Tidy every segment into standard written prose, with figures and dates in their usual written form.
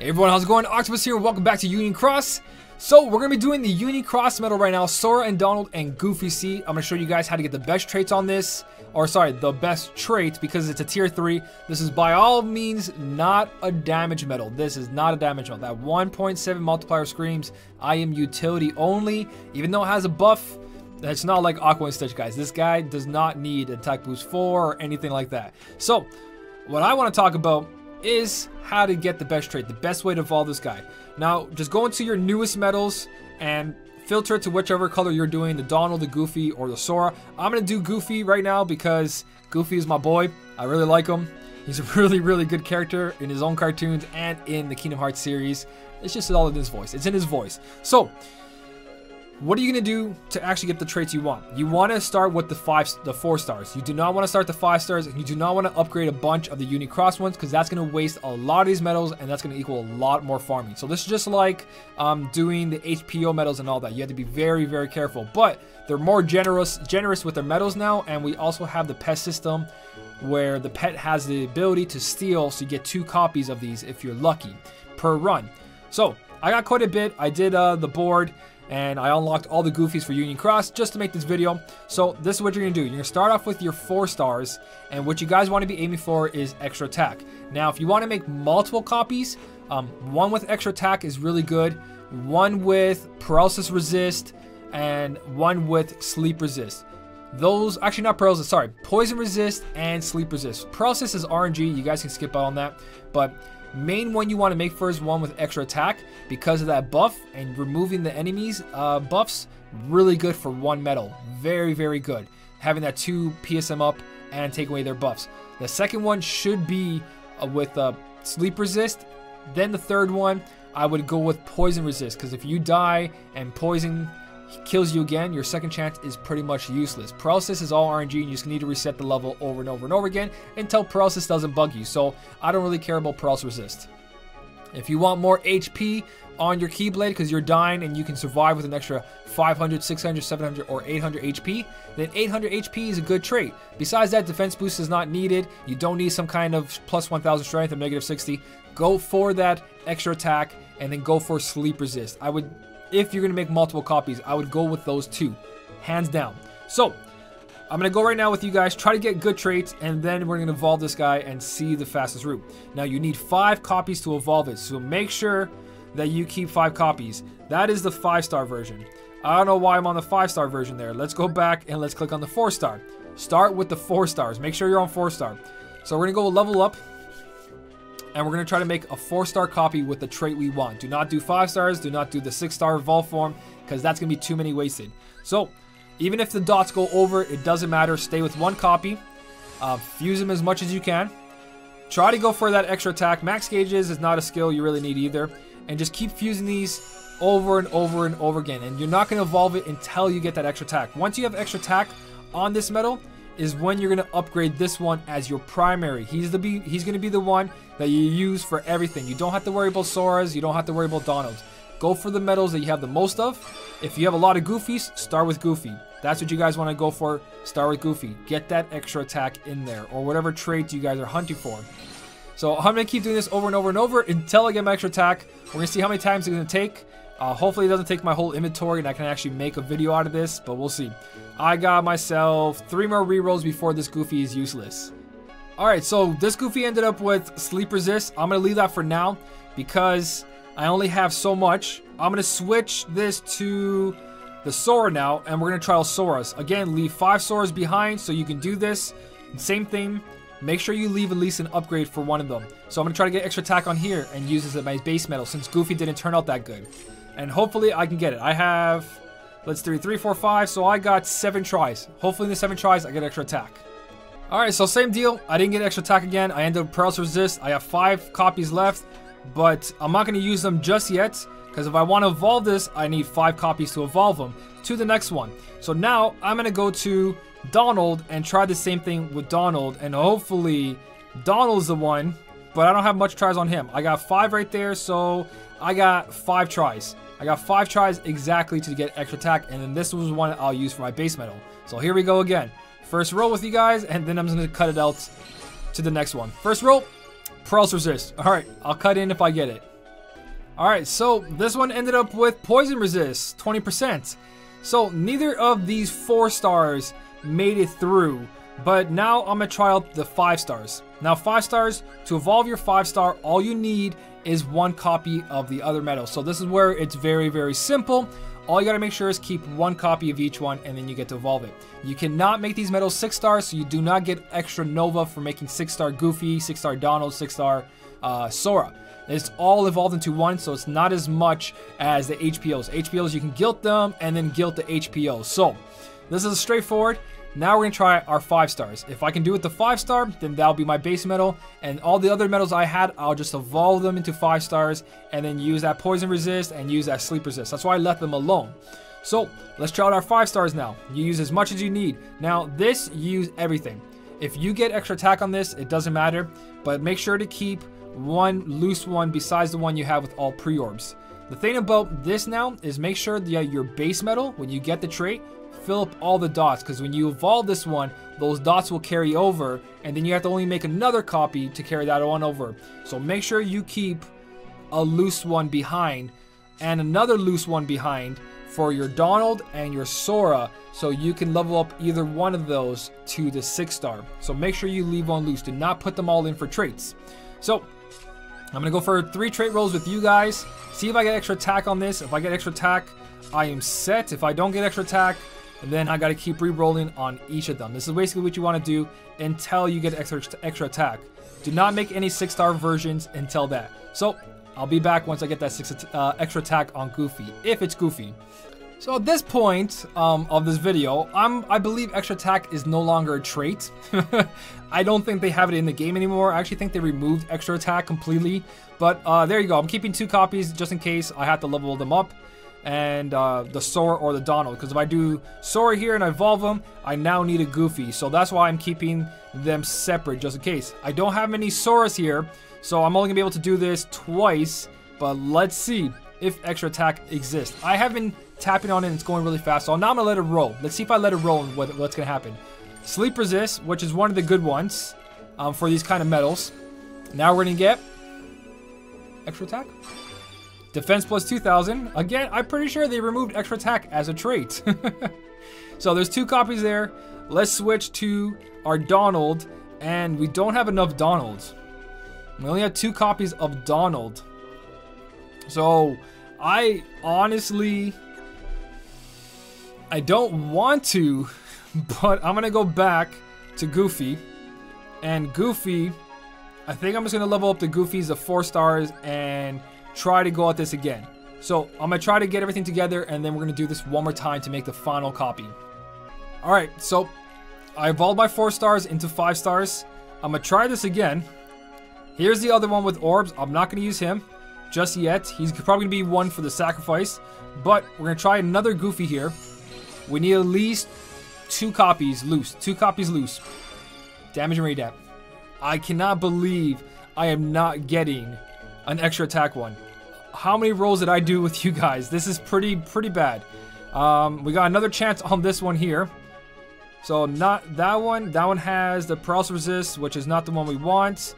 Hey everyone, how's it going? Octopus here, welcome back to Union Cross. So we're going to be doing the Union Cross medal right now. Sora and Donald and Goofy C. I'm going to show you guys how to get the best traits on this. Or sorry, the best trait because it's a tier 3. This is by all means not a damage medal. This is not a damage medal. That 1.7 multiplier screams, I am utility only. Even though it has a buff, it's not like Aqua and Stitch, guys. This guy does not need attack boost 4 or anything like that. So what I want to talk about is how to get the best trait, the best way to evolve this guy. Now, just go into your newest medals and filter it to whichever color you're doing, the Donald, the Goofy, or the Sora. I'm going to do Goofy right now because Goofy is my boy. I really like him. He's a really, really good character in his own cartoons and in the Kingdom Hearts series. It's just all in his voice. It's in his voice. So, what are you going to do to actually get the traits you want? You want to start with the 4 stars. You do not want to start the 5 stars, and you do not want to upgrade a bunch of the Union Cross ones because that's going to waste a lot of these medals, and that's going to equal a lot more farming. So this is just like doing the HPO medals and all that. You have to be very, very careful. But they're more generous with their medals now, and we also have the pet system where the pet has the ability to steal, so you get 2 copies of these if you're lucky per run. So I got quite a bit. I did the board. And I unlocked all the Goofies for Union Cross just to make this video. So this is what you're going to do. You're going to start off with your 4 stars. And what you guys want to be aiming for is extra attack. Now, if you want to make multiple copies, one with extra attack is really good. One with paralysis resist. And one with sleep resist. Those, actually not paralysis, sorry. Poison resist and sleep resist. Paralysis is RNG. You guys can skip out on that. But main one you want to make first, one with extra attack because of that buff and removing the enemies buffs. Really good for 1 medal. Very, very good. Having that 2 PSM up and take away their buffs. The second one should be with sleep resist. Then the third one, I would go with poison resist because if you die and poison kills you again, your second chance is pretty much useless. Paralysis is all RNG and you just need to reset the level over and over and over again until paralysis doesn't bug you. So I don't really care about paralysis resist. If you want more HP on your Keyblade because you're dying and you can survive with an extra 500, 600, 700, or 800 HP, then 800 HP is a good trait. Besides that, defense boost is not needed. You don't need some kind of plus 1000 strength or negative 60. Go for that extra attack and then go for sleep resist. I would, if you're going to make multiple copies, I would go with those 2, hands down. So I'm going to go right now with you guys, try to get good traits, and then we're going to evolve this guy and see the fastest route. Now you need 5 copies to evolve it, so make sure that you keep 5 copies. That is the 5-star version. I don't know why I'm on the 5-star version there. Let's go back and let's click on the 4-star. Start with the 4 stars. Make sure you're on 4-star. So we're going to go level up. And we're going to try to make a 4-star copy with the trait we want. Do not do 5 stars. Do not do the 6-star evolve form because that's going to be too many wasted. So even if the dots go over, it doesn't matter. Stay with 1 copy. Fuse them as much as you can. Try to go for that extra attack. Max gauges is not a skill you really need either. And just keep fusing these over and over and over again. And you're not going to evolve it until you get that extra attack. Once you have extra attack on this medal is when you're going to upgrade this one as your primary. He's going to be the one that you use for everything. You don't have to worry about Soras. You don't have to worry about Donalds. Go for the medals that you have the most of. If you have a lot of Goofies, start with Goofy. That's what you guys want to go for. Start with Goofy. Get that extra attack in there or whatever trait you guys are hunting for. So I'm going to keep doing this over and over and over until I get my extra attack. We're going to see how many times it's going to take. Hopefully it doesn't take my whole inventory and I can actually make a video out of this, but we'll see. I got myself 3 more rerolls before this Goofy is useless. Alright, so this Goofy ended up with sleep resist. I'm going to leave that for now because I only have so much. I'm going to switch this to the Sora now and we're going to trial Soras. Again, leave 5 Soras behind so you can do this. Same thing. Make sure you leave at least an upgrade for one of them. So I'm going to try to get extra attack on here and use this as my base medal since Goofy didn't turn out that good. And hopefully I can get it. I have, let's do 3, 4, 5. So I got 7 tries. Hopefully in the 7 tries I get extra attack. Alright, so same deal. I didn't get extra attack again. I ended up paralysis resist. I have 5 copies left. But I'm not going to use them just yet. Because if I want to evolve this, I need 5 copies to evolve them to the next one. So now I'm going to go to Donald and try the same thing with Donald. And hopefully Donald's the one. But I don't have much tries on him. I got 5 right there. So I got 5 tries. I got 5 tries exactly to get extra attack. And then this was one I'll use for my base medal. So here we go again. First roll with you guys. And then I'm going to cut it out to the next one. First roll. Paralysis resist. Alright, I'll cut in if I get it. Alright, so this one ended up with poison resist, 20%. So neither of these 4 stars made it through. But now I'm going to try out the 5 stars. Now 5 stars, to evolve your 5 star, all you need is 1 copy of the other medal. So this is where it's very, very simple. All you got to make sure is keep 1 copy of each one, and then you get to evolve it. You cannot make these medals 6 stars, so you do not get extra Nova for making 6-star Goofy, 6-star Donald, 6-star Sora. It's all evolved into 1, so it's not as much as the HPOs. HPOs, you can guilt them and then guilt the HPOs. So this is straightforward. Now we're going to try our 5 stars. If I can do it the 5 star, then that'll be my base medal. And all the other medals I had, I'll just evolve them into 5 stars and then use that poison resist and use that sleep resist. That's why I left them alone. So let's try out our 5 stars now. You use as much as you need. Now this, you use everything. If you get extra attack on this, it doesn't matter. But make sure to keep 1 loose one besides the one you have with all pre-orbs. The thing about this now is make sure that your base medal, when you get the trait, fill up all the dots, because when you evolve this one, those dots will carry over, and then you have to only make another copy to carry that one over. So make sure you keep a loose one behind and another loose one behind for your Donald and your Sora, so you can level up either one of those to the 6-star. So make sure you leave one loose. Do not put them all in for traits. So I'm going to go for 3 trait rolls with you guys. See if I get extra attack on this. If I get extra attack, I am set. If I don't get extra attack, then I got to keep re-rolling on each of them. This is basically what you want to do until you get extra attack. Do not make any 6-star versions until that. So I'll be back once I get that extra attack on Goofy, if it's Goofy. So at this point of this video, I believe extra attack is no longer a trait. I don't think they have it in the game anymore. I actually think they removed extra attack completely. But there you go. I'm keeping 2 copies just in case I have to level them up. And the Sora or the Donald. Because if I do Sora here and I evolve them, I now need a Goofy. So that's why I'm keeping them separate just in case. I don't have many Soras here. So I'm only going to be able to do this twice. But let's see if extra attack exists. I have been tapping on it and it's going really fast. So now I'm going to let it roll. Let's see if I let it roll and what's going to happen. Sleep resist, which is one of the good ones for these kind of medals. Now we're going to get extra attack. Defense plus 2,000. Again, I'm pretty sure they removed extra attack as a trait. So there's 2 copies there. Let's switch to our Donald. And we don't have enough Donalds. We only have 2 copies of Donald. So I honestly, I don't want to, but I'm going to go back to Goofy. And Goofy, I think I'm just going to level up the Goofies to 4 stars and try to go at this again. So I'm going to try to get everything together, and then we're going to do this one more time to make the final copy. Alright, so I evolved my 4 stars into 5 stars. I'm going to try this again. Here's the other one with orbs. I'm not going to use him just yet. He's probably going to be one for the sacrifice. But we're going to try another Goofy here. We need at least 2 copies loose. 2 copies loose. Damage and radar. I cannot believe I am not getting an extra attack one. How many rolls did I do with you guys? This is pretty bad. We got another chance on this one here. So not that one. That one has the paralysis resist, which is not the one we want,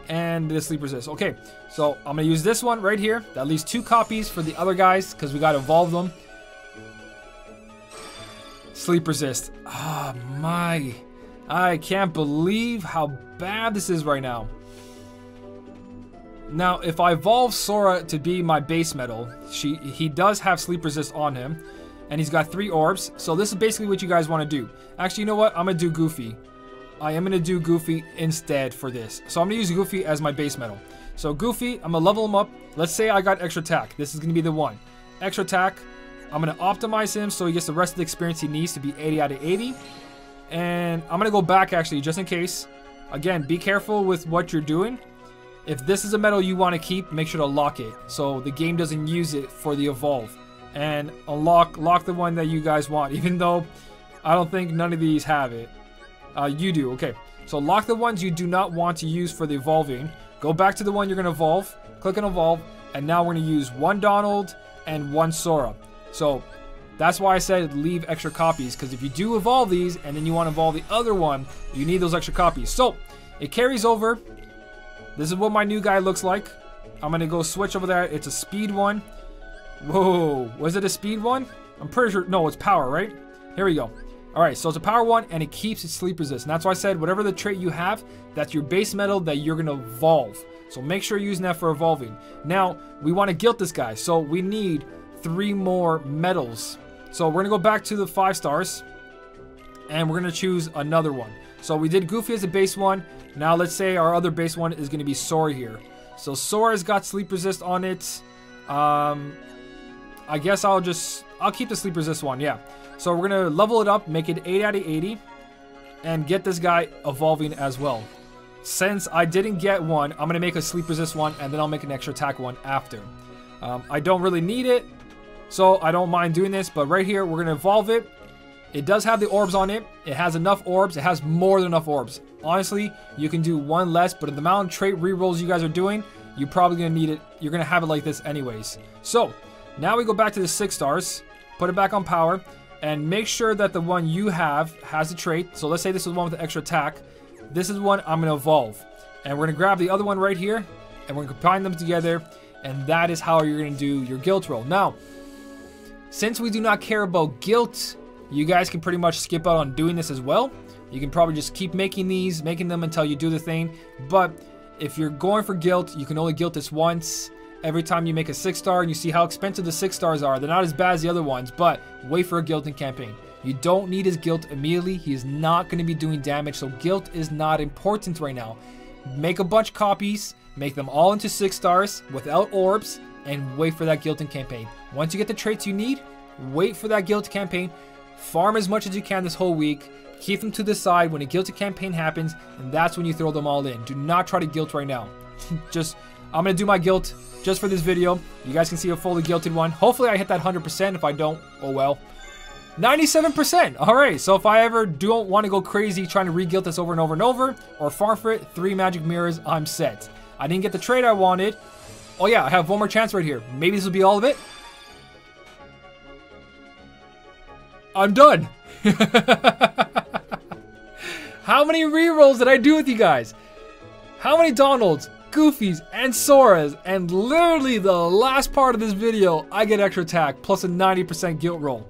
and the sleep resist. Okay, so I'm gonna use this one right here. That leaves 2 copies for the other guys because we gotta evolve them. Sleep resist. Ah, my. I can't believe how bad this is right now. Now, if I evolve Sora to be my base medal, he does have sleep resist on him, and he's got 3 orbs. So this is basically what you guys want to do. Actually, you know what? I'm gonna do Goofy. I am gonna do Goofy instead for this. So I'm gonna use Goofy as my base medal. So Goofy, I'm gonna level him up. Let's say I got extra attack. This is gonna be the one. Extra attack. I'm gonna optimize him so he gets the rest of the experience he needs to be 80 out of 80. And I'm gonna go back actually just in case. Again, be careful with what you're doing. If this is a medal you want to keep, make sure to lock it so the game doesn't use it for the evolve. And lock the one that you guys want, even though I don't think none of these have it. You do, okay. So lock the ones you do not want to use for the evolving. Go back to the one you're going to evolve, click on evolve, and now we're going to use 1 Donald and 1 Sora. So that's why I said leave extra copies, because if you do evolve these and then you want to evolve the other one, you need those extra copies. So it carries over. This is what my new guy looks like. I'm gonna go switch over there. It's a speed one. Whoa, was it a speed one? I'm pretty sure, no, it's power, right? Here we go. All right, so it's a power one, and it keeps its sleep resist. And that's why I said whatever the trait you have, that's your base metal that you're gonna evolve. So make sure you're using that for evolving. Now, we wanna guilt this guy, so we need 3 more metals. So we're gonna go back to the 5 stars, and we're gonna choose another one. So we did Goofy as a base one. Now let's say our other base one is gonna be Sora here. So Sora's got sleep resist on it. I guess I'll keep the sleep resist one, yeah. So we're gonna level it up, make it 8 out of 80, and get this guy evolving as well. Since I didn't get one, I'm gonna make a sleep resist one, and then I'll make an extra attack one after. I don't really need it, so I don't mind doing this, but right here, we're gonna evolve it. It does have the orbs on it. It has enough orbs. It has more than enough orbs. Honestly, you can do one less, but the amount of trait rerolls you guys are doing, you're probably gonna need it. You're gonna have it like this anyways. So, now we go back to the 6 stars, put it back on power, and make sure that the one you have has a trait. So let's say this is one with the extra attack. This is one I'm going to evolve. And we're going to grab the other one right here, and we're going to combine them together, and that is how you're going to do your guilt roll. Now, since we do not care about guilt, you guys can pretty much skip out on doing this as well. You can probably just keep making them until you do the thing. But if you're going for guilt, you can only guilt this once. Every time you make a 6 star, and you see how expensive the 6 stars are. They're not as bad as the other ones, but wait for a guilting campaign. You don't need his guilt immediately. He is not going to be doing damage, so guilt is not important right now. Make a bunch of copies, make them all into 6 stars without orbs, and wait for that guilting campaign. Once you get the traits you need, wait for that guilt campaign. Farm as much as you can this whole week. Keep them to the side when a guilty campaign happens, and that's when you throw them all in. Do not try to guilt right now. I'm going to do my guilt just for this video. You guys can see a fully guilted one. Hopefully I hit that 100%. If I don't, oh well. 97%. Alright, so if I ever don't want to go crazy trying to re-guilt this over and over and over, or farm for it, 3 magic mirrors, I'm set. I didn't get the trait I wanted. Oh yeah, I have one more chance right here. Maybe this will be all of it. I'm done. How many rerolls did I do with you guys? How many Donalds, Goofies, and Soras? And literally the last part of this video, I get extra attack plus a 90% guilt roll.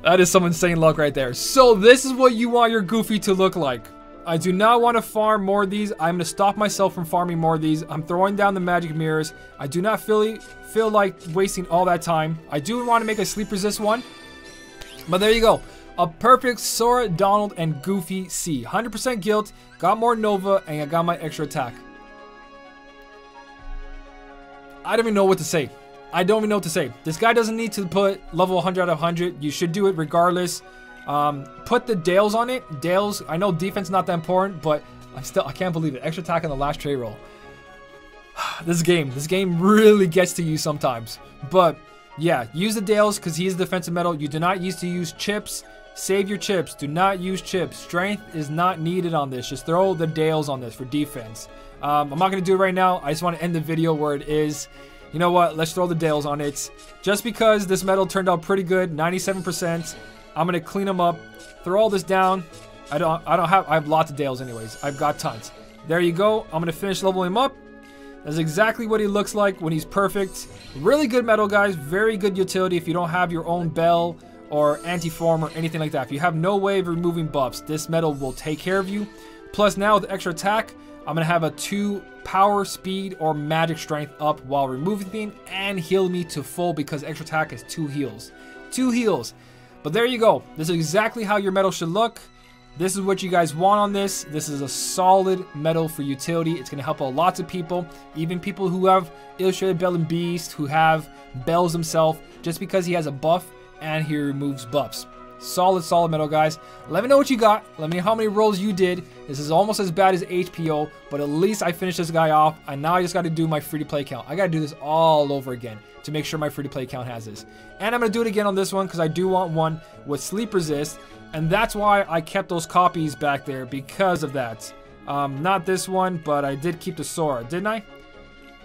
That is some insane luck right there. So this is what you want your Goofy to look like. I do not want to farm more of these. I'm going to stop myself from farming more of these. I'm throwing down the magic mirrors. I do not feel like wasting all that time. I do want to make a sleep resist one. But there you go. A perfect Sora, Donald, and Goofy C. 100% guilt. Got more Nova, and I got my extra attack. I don't even know what to say. I don't even know what to say. This guy doesn't need to put level 100 out of 100. You should do it regardless. Put the Dales on it. Dales, I know defense is not that important, but I can't believe it. Extra attack on the last trait roll. This game really gets to you sometimes. But yeah, use the Dales because he is defensive metal. You do not need to use chips. Save your chips. Do not use chips. Strength is not needed on this. Just throw the Dales on this for defense. I'm not going to do it right now. I just want to end the video where it is. You know what? Let's throw the Dales on it. Just because this metal turned out pretty good, 97%. I'm going to clean them up. Throw all this down. I have lots of Dales anyways. I've got tons. There you go. I'm going to finish leveling him up. That's exactly what he looks like when he's perfect. Really good metal, guys. Very good utility if you don't have your own bell or anti-form or anything like that. If you have no way of removing buffs, this metal will take care of you. Plus now with extra attack, I'm going to have a 2 power, speed, or magic strength up while removing things and heal me to full because extra attack is 2 heals. 2 heals. But there you go. This is exactly how your metal should look. This is what you guys want on this. This is a solid metal for utility. It's going to help out lots of people. Even people who have Illustrated Bell and Beast, who have bells themselves, just because he has a buff and he removes buffs. Solid metal, guys. Let me know what you got. Let me know how many rolls you did. This is almost as bad as HPO, but at least I finished this guy off, and now I just got to do my free-to-play count. I got to do this all over again to make sure my free-to-play count has this. And I'm going to do it again on this one because I do want one with sleep resist, and that's why I kept those copies back there because of that. Not this one, but I did keep the Sora, didn't I?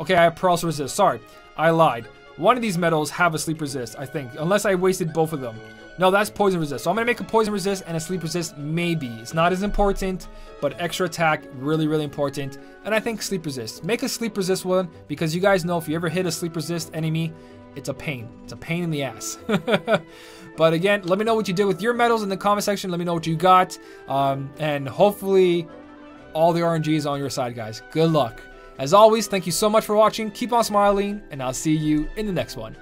Okay, I have paralysis resist. Sorry, I lied. One of these medals have a sleep resist, I think, unless I wasted both of them. No, that's poison resist. So I'm going to make a poison resist and a sleep resist, maybe. It's not as important, but extra attack, really, really important. And I think sleep resist. Make a sleep resist one, because you guys know if you ever hit a sleep resist enemy, it's a pain. It's a pain in the ass. But again, let me know what you did with your medals in the comment section. Let me know what you got. And hopefully all the RNG is on your side, guys. Good luck. As always, thank you so much for watching. Keep on smiling, and I'll see you in the next one.